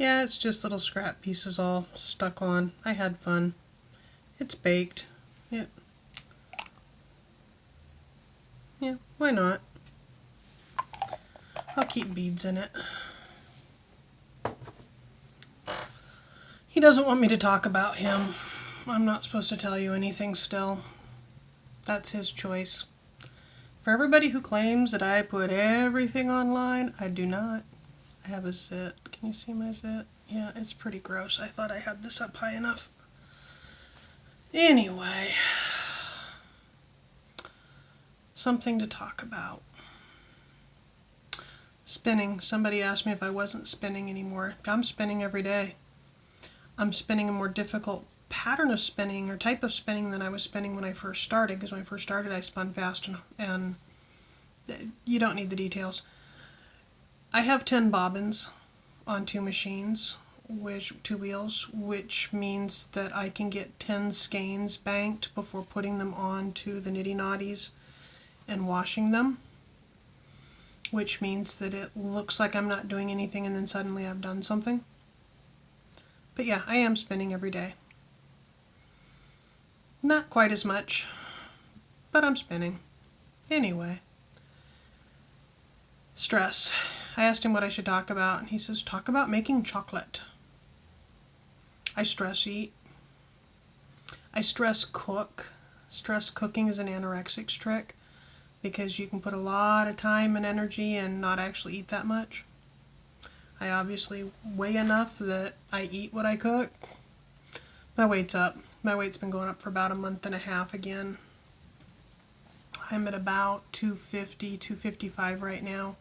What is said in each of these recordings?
Yeah, it's just little scrap pieces all stuck on. I had fun. It's baked. Yeah. Yeah, why not? I'll keep beads in it. He doesn't want me to talk about him. I'm not supposed to tell you anything still. That's his choice. For everybody who claims that I put everything online, I do not. I have a zit. Can you see my zit? Yeah, it's pretty gross. I thought I had this up high enough. Anyway, something to talk about. Spinning. Somebody asked me if I wasn't spinning anymore. I'm spinning every day. I'm spinning a more difficult pattern of spinning or type of spinning than I was spinning when I first started, because when I first started I spun fast and you don't need the details. I have 10 bobbins on 2 machines, which 2 wheels, which means that I can get 10 skeins banked before putting them onto the nitty knotties and washing them, which means that it looks like I'm not doing anything and then suddenly I've done something. But yeah, I am spinning every day. Not quite as much, but I'm spinning. Anyway. Stress. I asked him what I should talk about, and he says, talk about making chocolate. I stress eat. I stress cook. Stress cooking is an anorexic trick because you can put a lot of time and energy and not actually eat that much. I obviously weigh enough that I eat what I cook. My weight's up. My weight's been going up for about a month and a half again. I'm at about 250, 255 right now.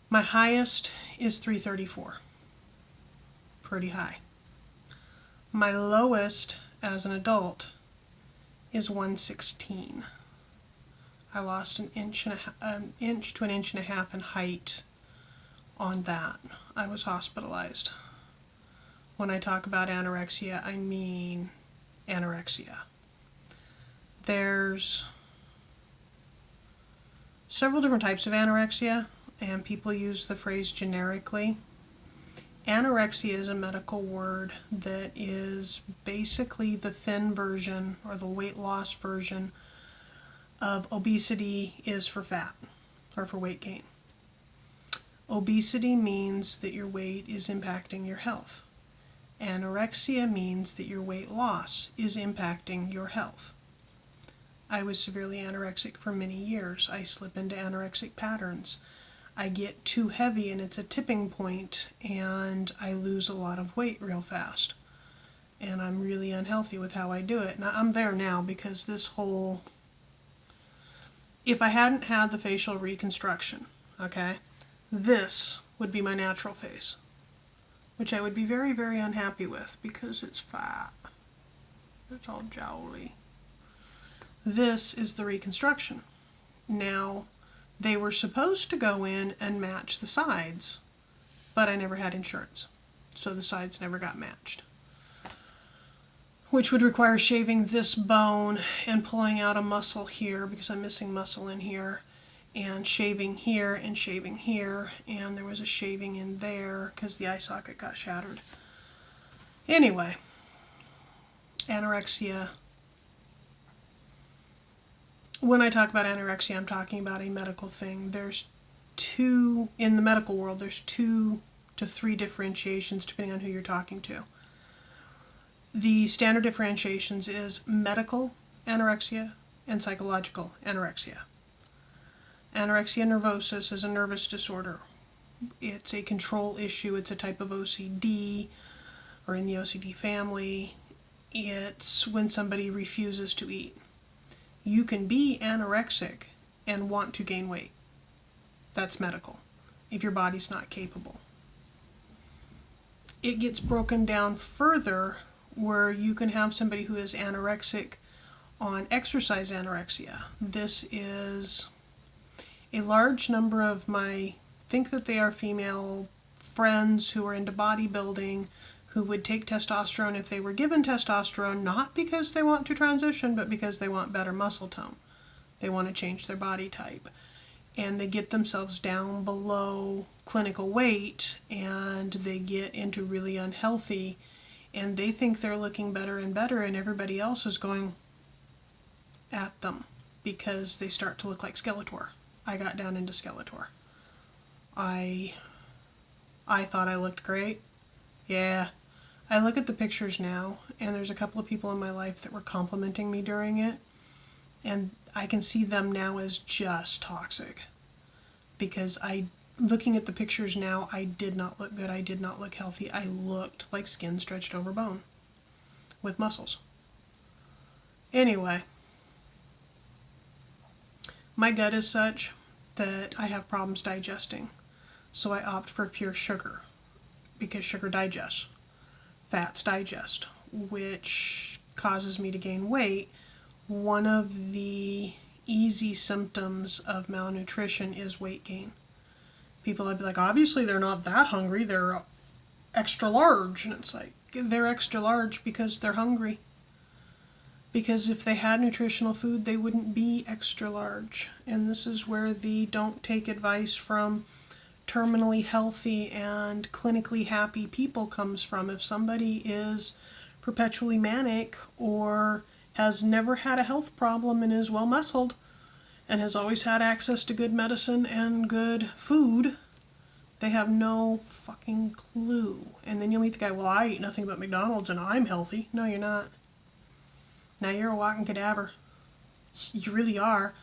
My highest is 334. Pretty high. My lowest as an adult is 116. I lost an inch to an inch and a half in height on that. I was hospitalized. When I talk about anorexia, I mean anorexia. There's several different types of anorexia, and people use the phrase generically. Anorexia is a medical word that is basically the thin version or the weight loss version of obesity is for fat or for weight gain. Obesity means that your weight is impacting your health. Anorexia means that your weight loss is impacting your health. I was severely anorexic for many years. I slip into anorexic patterns. I get too heavy and it's a tipping point and I lose a lot of weight real fast. And I'm really unhealthy with how I do it. Now, I'm there now because if I hadn't had the facial reconstruction, okay, this would be my natural face, which I would be very, very unhappy with because it's fat. It's all jowly. This is the reconstruction. Now, they were supposed to go in and match the sides, but I never had insurance, so the sides never got matched, which would require shaving this bone and pulling out a muscle here because I'm missing muscle in here, and shaving here and shaving here, and there was a shaving in there because the eye socket got shattered. Anyway, anorexia. When I talk about anorexia, I'm talking about a medical thing. In the medical world, there's 2 to 3 differentiations depending on who you're talking to. The standard differentiations is medical anorexia and psychological anorexia. Anorexia nervosus is a nervous disorder. It's a control issue. It's a type of OCD, or in the OCD family. It's when somebody refuses to eat. You can be anorexic and want to gain weight. That's medical, if your body's not capable. It gets broken down further where you can have somebody who is anorexic on exercise anorexia. This is a large number of my, think that they are female friends who are into bodybuilding, who would take testosterone if they were given testosterone, not because they want to transition, but because they want better muscle tone. They want to change their body type. and they get themselves down below clinical weight, and they get into really unhealthy, and they think they're looking better and better, and everybody else is going at them because they start to look like Skeletor. I got down into Skeletor. I thought I looked great. Yeah. I look at the pictures now, and there's a couple of people in my life that were complimenting me during it, and I can see them now as just toxic. Because looking at the pictures now, I did not look good. I did not look healthy. I looked like skin stretched over bone with muscles. Anyway, my gut is such that I have problems digesting. So I opt for pure sugar because sugar digests. Fats digest, which causes me to gain weight. One of the easy symptoms of malnutrition is weight gain. People would be like, obviously they're not that hungry, they're extra large. And it's like, they're extra large because they're hungry. Because if they had nutritional food, they wouldn't be extra large. And this is where the don't take advice from terminally healthy and clinically happy people comes from. If somebody is perpetually manic or has never had a health problem and is well muscled and has always had access to good medicine and good food, they have no fucking clue. And then you'll meet the guy, well, I eat nothing but McDonald's and I'm healthy. No, you're not. Now you're a walking cadaver. You really are.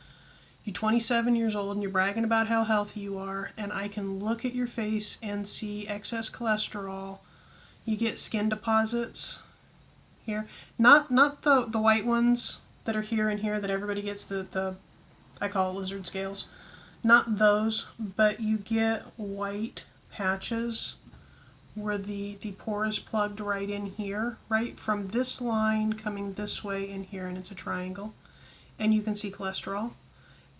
You're 27 years old and you're bragging about how healthy you are, and I can look at your face and see excess cholesterol. You get skin deposits here. Not the white ones that are here and here that everybody gets, the I call it lizard scales. Not those, but you get white patches where the pore is plugged right in here, right from this line coming this way in here, and it's a triangle. And you can see cholesterol.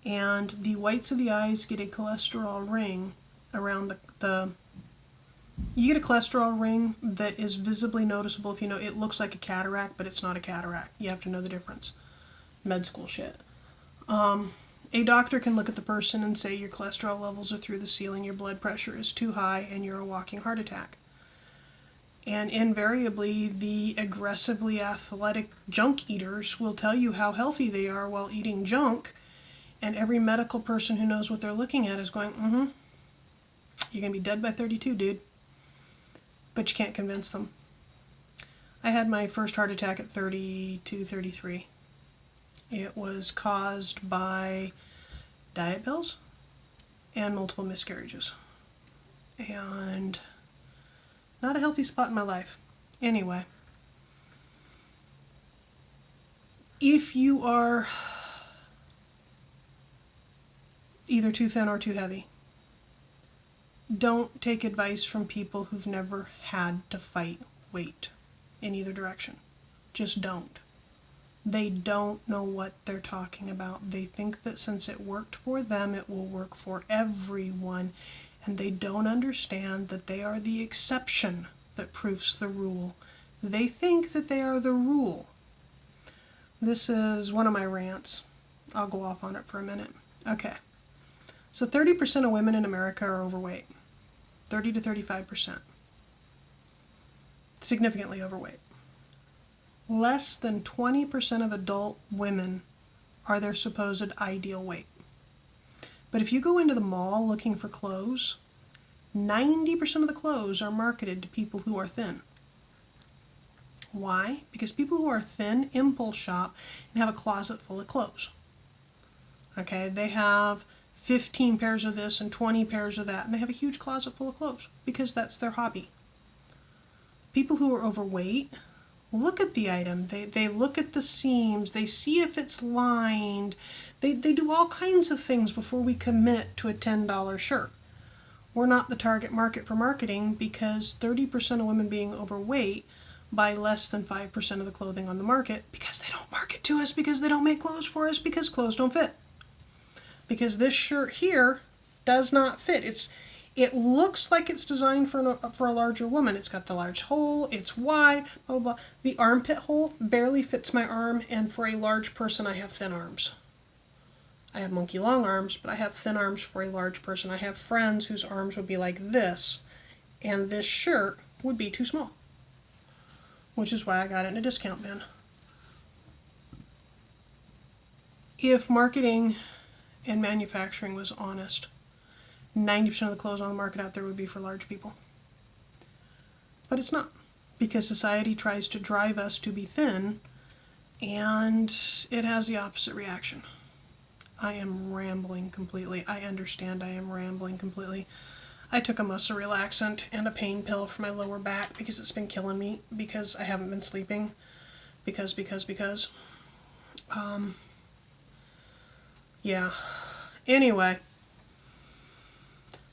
And the whites of the eyes get a cholesterol ring around you get a cholesterol ring that is visibly noticeable. If you know, it looks like a cataract, but it's not a cataract. You have to know the difference. Med school shit. A doctor can look at the person and say your cholesterol levels are through the ceiling, your blood pressure is too high, and you're a walking heart attack. And invariably, the aggressively athletic junk eaters will tell you how healthy they are while eating junk. And every medical person who knows what they're looking at is going, you're going to be dead by 32, dude. But you can't convince them. I had my first heart attack at 32, 33. It was caused by diet pills and multiple miscarriages. And not a healthy spot in my life. Anyway, if you are either too thin or too heavy, don't take advice from people who've never had to fight weight in either direction. Just don't. They don't know what they're talking about. They think that since it worked for them, it will work for everyone. And they don't understand that they are the exception that proves the rule. They think that they are the rule. This is one of my rants. I'll go off on it for a minute. Okay. So 30% of women in America are overweight. 30 to 35%. Significantly overweight. Less than 20% of adult women are their supposed ideal weight. But if you go into the mall looking for clothes, 90% of the clothes are marketed to people who are thin. Why? Because people who are thin impulse shop and have a closet full of clothes. Okay, they have 15 pairs of this and 20 pairs of that, and they have a huge closet full of clothes because that's their hobby. People who are overweight look at the item. They look at the seams. They see if it's lined. They do all kinds of things before we commit to a $10 shirt. We're not the target market for marketing because 30% of women being overweight buy less than 5% of the clothing on the market because they don't market to us, because they don't make clothes for us, because clothes don't fit. Because this shirt here does not fit. It looks like it's designed for a larger woman. It's got the large hole, it's wide, blah, blah, blah. The armpit hole barely fits my arm, and for a large person, I have thin arms. I have monkey long arms, but I have thin arms for a large person. I have friends whose arms would be like this, and this shirt would be too small, which is why I got it in a discount bin. If marketing and manufacturing was honest, 90% of the clothes on the market out there would be for large people. But it's not, because society tries to drive us to be thin, and it has the opposite reaction. I am rambling completely. I understand I am rambling completely. I took a muscle relaxant and a pain pill for my lower back because it's been killing me, because I haven't been sleeping. Because. Yeah. Anyway.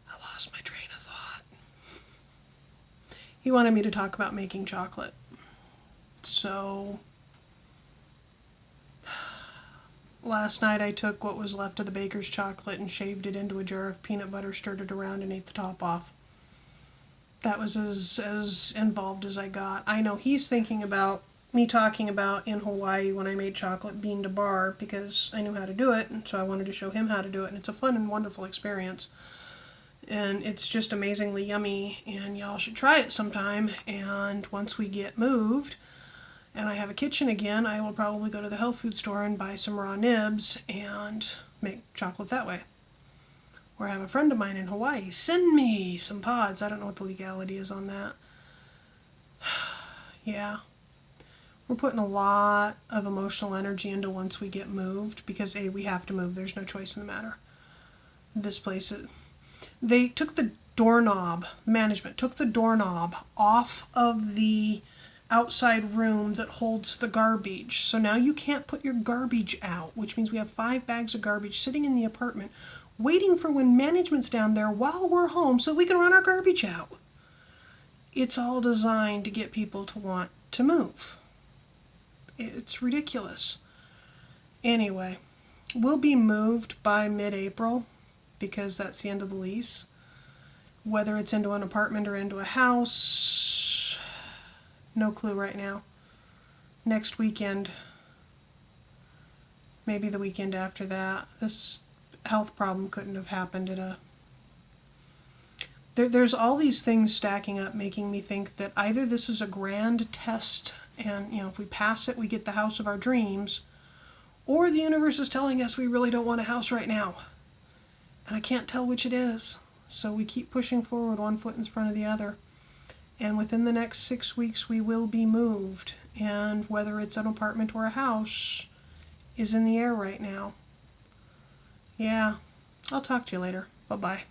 I lost my train of thought. He wanted me to talk about making chocolate. So last night I took what was left of the baker's chocolate and shaved it into a jar of peanut butter, stirred it around, and ate the top off. That was as involved as I got. I know he's thinking about me talking about in Hawaii when I made chocolate bean to bar, because I knew how to do it, and so I wanted to show him how to do it, and it's a fun and wonderful experience. And it's just amazingly yummy, and y'all should try it sometime. And once we get moved and I have a kitchen again, I will probably go to the health food store and buy some raw nibs and make chocolate that way. Or have a friend of mine in Hawaii send me some pods. I don't know what the legality is on that. Yeah. We're putting a lot of emotional energy into once we get moved, because A, we have to move. There's no choice in the matter. This place, they took the doorknob, management took the doorknob off of the outside room that holds the garbage. So now you can't put your garbage out, which means we have 5 bags of garbage sitting in the apartment waiting for when management's down there while we're home so we can run our garbage out. It's all designed to get people to want to move. It's ridiculous. Anyway, we'll be moved by mid-April, because that's the end of the lease. Whether it's into an apartment or into a house, no clue right now. Next weekend, maybe the weekend after that. This health problem couldn't have happened at a... There's all these things stacking up, making me think that either this is a grand test, and if we pass it, we get the house of our dreams, or the universe is telling us we really don't want a house right now. And I can't tell which it is. So we keep pushing forward, one foot in front of the other. And within the next 6 weeks, we will be moved. And whether it's an apartment or a house is in the air right now. Yeah, I'll talk to you later. Bye-bye.